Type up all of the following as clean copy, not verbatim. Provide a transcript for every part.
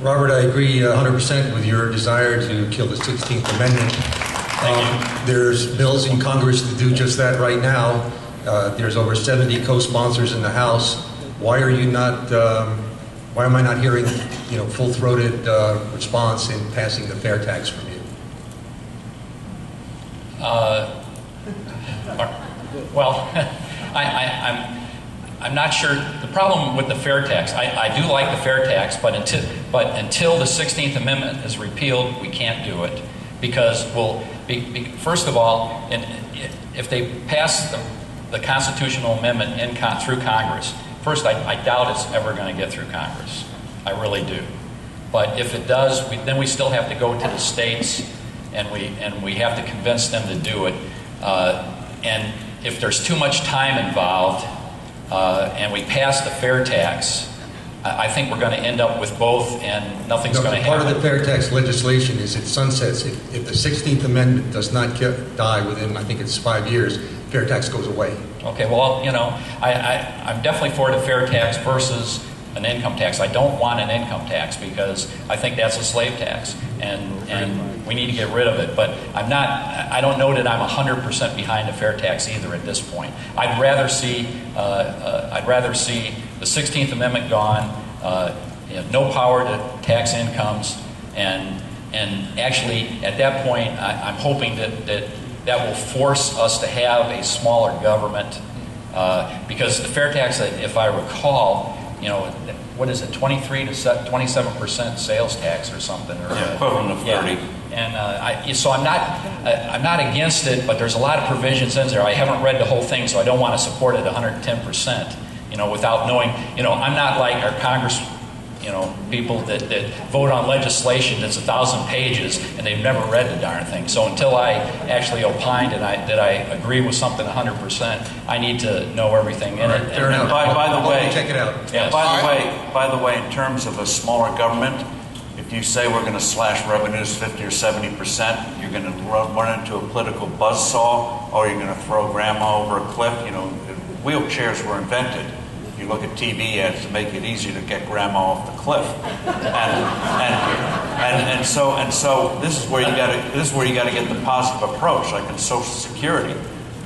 Robert, I agree 100% with your desire to kill the 16th Amendment. There's bills in Congress to do just that right now. There's over 70 co-sponsors in the House. Why are you not? Why am I not hearing, full-throated response in passing the fair tax from you? Well, I'm not sure. The problem with the fair tax, I do like the fair tax, but until the 16th Amendment is repealed, we can't do it because first of all, if they pass the constitutional amendment through Congress, first I doubt it's ever going to get through Congress. I really do. But if it does, then we still have to go to the states, and we have to convince them to do it. And if there's too much time involved, and we pass the fair tax, I think we're going to end up with both, and nothing's going to happen. Part of the fair tax legislation is it sunsets. If the 16th Amendment does not die within, I think it's 5 years, fair tax goes away. Okay, well, I'm definitely for the fair tax versus an income tax. I don't want an income tax because I think that's a slave tax, and we need to get rid of it. But I don't know that I'm 100% behind a fair tax either at this point. I'd rather see the 16th Amendment gone, no power to tax incomes, and actually at that point I'm hoping that will force us to have a smaller government, because the fair tax, if I recall, what is it, 23 to 27% sales tax or something? Or, equivalent of 30. Yeah. And so I'm not against it, but there's a lot of provisions in there. I haven't read the whole thing, so I don't want to support it 110%. Without knowing. I'm not like our Congress, people that vote on legislation that's 1,000 pages and they've never read the darn thing. So until I actually opine that I agree with something 100%, I need to know everything in it. And by the way, check it out. Yes. By the way, in terms of a smaller government, if you say we're going to slash revenues 50 or 70%, you're going to run into a political buzzsaw, or you're going to throw grandma over a cliff. Wheelchairs were invented. You look at TV ads to make it easier to get grandma off the cliff, and so this is where you got to get the positive approach. Like in Social Security,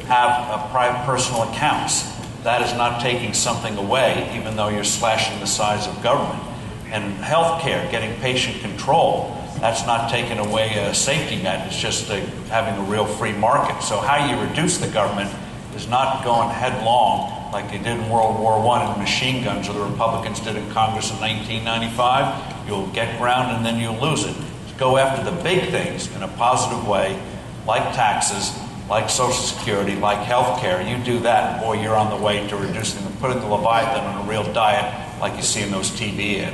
have private personal accounts. That is not taking something away, even though you're slashing the size of government. And healthcare, getting patient control, that's not taking away a safety net. It's just having a real free market. So how you reduce the government is not going headlong like they did in World War I in machine guns, or the Republicans did in Congress in 1995. You'll get ground and then you'll lose it. Go after the big things in a positive way, like taxes, like Social Security, like health care. You do that, and boy, you're on the way to reducing them, putting the Leviathan on a real diet like you see in those TV ads.